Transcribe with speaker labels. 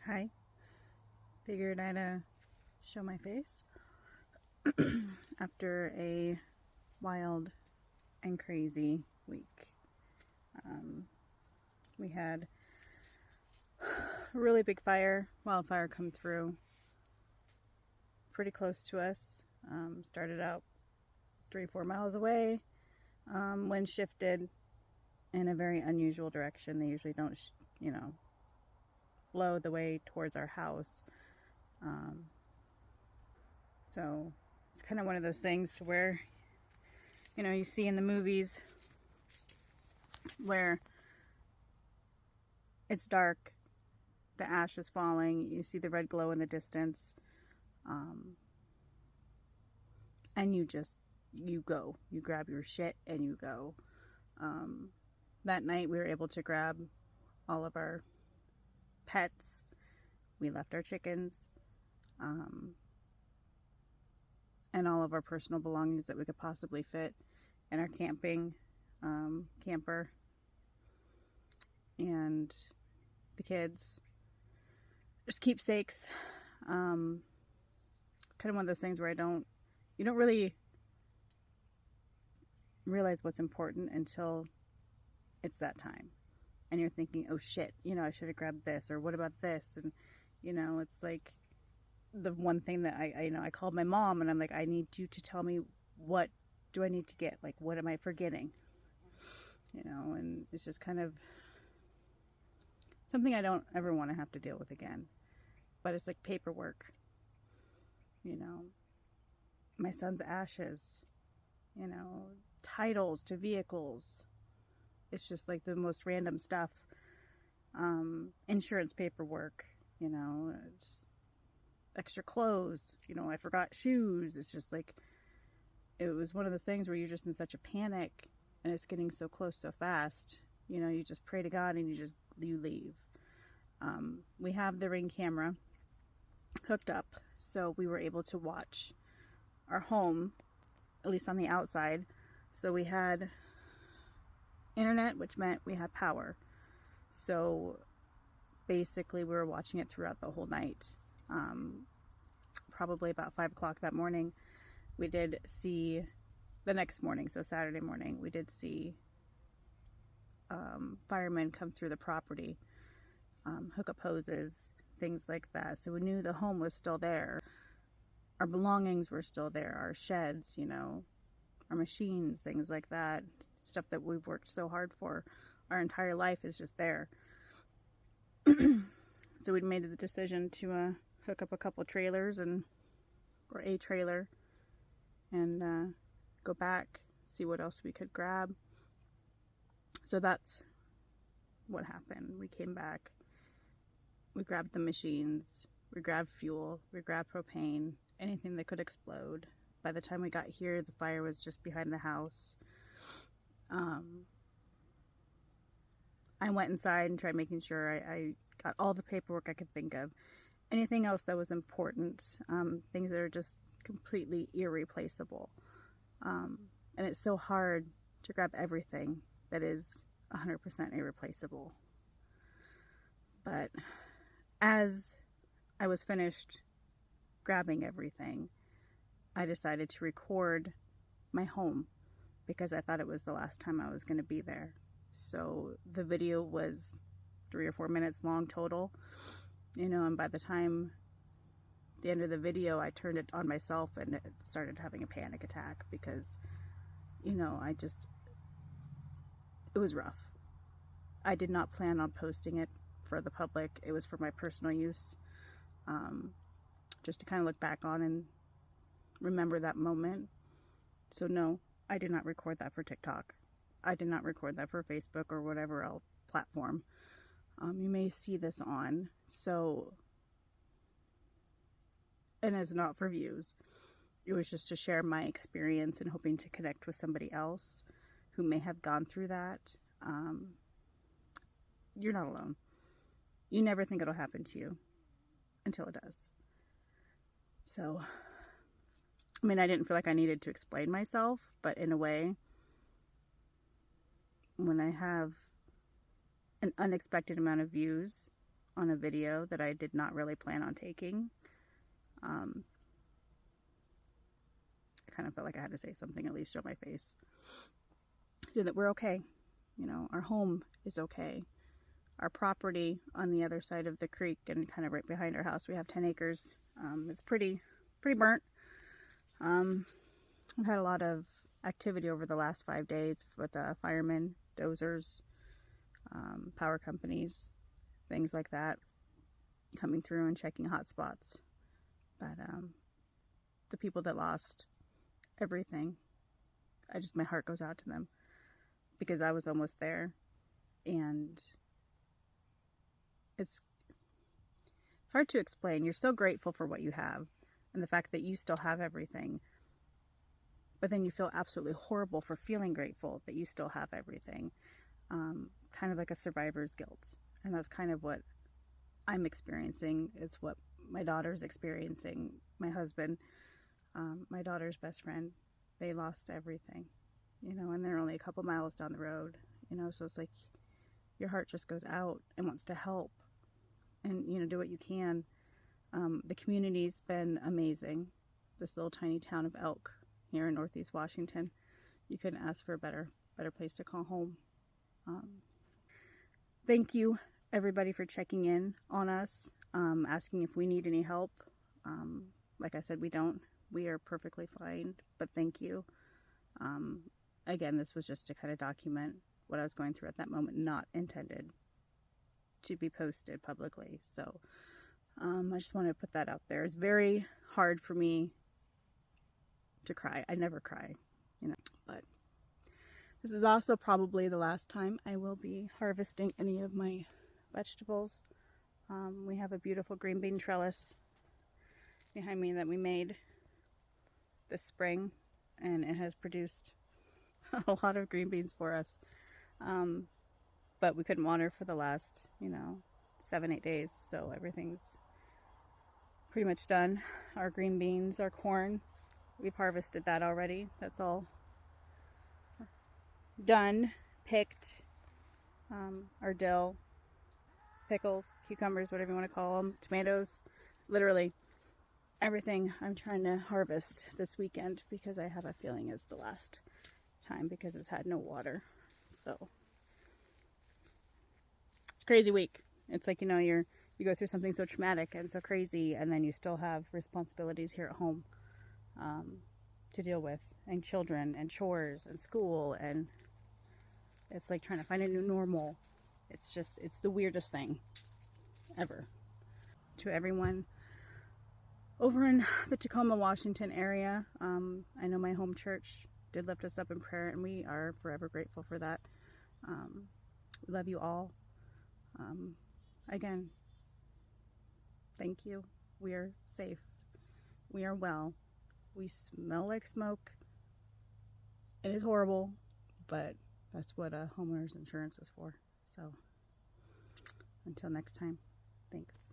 Speaker 1: Hi. Figured I'd show my face after a wild and crazy week. We had a really big wildfire come through pretty close to us. Started out 3-4 miles away. Wind shifted in a very unusual direction. They usually don't, blow the way towards our house. So it's kind of one of those things to where, you see in the movies where it's dark, the ash is falling, you see the red glow in the distance, and you go. You grab your shit and you go. That night we were able to grab all of our pets. We left our chickens, and all of our personal belongings that we could possibly fit in our camping camper, and the kids, just keepsakes. It's kind of one of those things where you don't really realize what's important until it's that time, and you're thinking, oh shit, I should have grabbed this, or what about this? And it's like the one thing that I called my mom, and I'm like, I need you to tell me, what do I need to get, like what am I forgetting, and it's just kind of something I don't ever want to have to deal with again. But it's like paperwork, my son's ashes, titles to vehicles. It's just like the most random stuff. Insurance paperwork, it's extra clothes, I forgot shoes. It's just like, it was one of those things where you're just in such a panic, and it's getting so close so fast. You just pray to God and you leave. We have the Ring camera hooked up, so we were able to watch our home, at least on the outside. So we had internet, which meant we had power. So basically we were watching it throughout the whole night. Probably about 5 o'clock that morning, we did see, the next morning, so Saturday morning, we did see firemen come through the property, hook up hoses, things like that. So we knew the home was still there. Our belongings were still there, our sheds, our machines, things like that. Stuff that we've worked so hard for our entire life is just there. So we'd made the decision to hook up a couple trailers or a trailer, and go back, see what else we could grab. So that's what happened. We came back, we grabbed the machines, we grabbed fuel, we grabbed propane, anything that could explode. By the time we got here, the fire was just behind the house. I went inside and tried making sure I got all the paperwork I could think of. Anything else that was important, things that are just completely irreplaceable. And it's so hard to grab everything that is 100% irreplaceable. But as I was finished grabbing everything, I decided to record my home, because I thought it was the last time I was going to be there. So the video was 3 or 4 minutes long total, and by the time the end of the video, I turned it on myself and it started having a panic attack, because it was rough. I did not plan on posting it for the public. It was for my personal use, just to kind of look back on and remember that moment. So no, I did not record that for TikTok. I did not record that for Facebook or whatever else platform you may see this on. So, and it's not for views. It was just to share my experience and hoping to connect with somebody else who may have gone through that. You're not alone. You never think it'll happen to you until it does. So, I didn't feel like I needed to explain myself, but in a way, when I have an unexpected amount of views on a video that I did not really plan on taking. I kind of felt like I had to say something, at least show my face, so that we're okay. You know, our home is okay. Our property on the other side of the creek and kind of right behind our house, we have 10 acres. It's pretty burnt. We've had a lot of activity over the last 5 days with firemen, dozers, power companies, things like that, coming through and checking hot spots. But the people that lost everything, my heart goes out to them, because I was almost there, and it's hard to explain. You're so grateful for what you have and the fact that you still have everything, but then you feel absolutely horrible for feeling grateful that you still have everything. Kind of like a survivor's guilt. And that's kind of what I'm experiencing, is what my daughter's experiencing. My husband, my daughter's best friend, they lost everything, you know, and they're only a couple miles down the road, you know, so it's like your heart just goes out and wants to help and, you know, do what you can. The community's been amazing. This little tiny town of Elk here in Northeast Washington, you couldn't ask for a better place to call home. Thank you, everybody, for checking in on us, asking if we need any help. Like I said, we don't. We are perfectly fine, but thank you. Again, this was just to kind of document what I was going through at that moment, not intended to be posted publicly. So I just wanted to put that out there. It's very hard for me to cry. I never cry, you know, but this is also probably the last time I will be harvesting any of my vegetables. We have a beautiful green bean trellis behind me that we made this spring, and it has produced a lot of green beans for us. But we couldn't water for the last, 7-8 days, so everything's pretty much done. Our green beans, our corn, we've harvested that already. That's all done, picked. Our dill, pickles, cucumbers, whatever you want to call them, tomatoes, literally everything I'm trying to harvest this weekend, because I have a feeling it's the last time, because it's had no water. So it's a crazy week. It's like, you go through something so traumatic and so crazy, and then you still have responsibilities here at home to deal with, and children and chores and school, and it's like trying to find a new normal. It's the weirdest thing ever. To everyone over in the Tacoma, Washington area, I know my home church did lift us up in prayer, and we are forever grateful for that. We love you all. Again, thank you. We are safe. We are well. We smell like smoke. It is horrible, but that's what homeowners insurance is for. So until next time, thanks.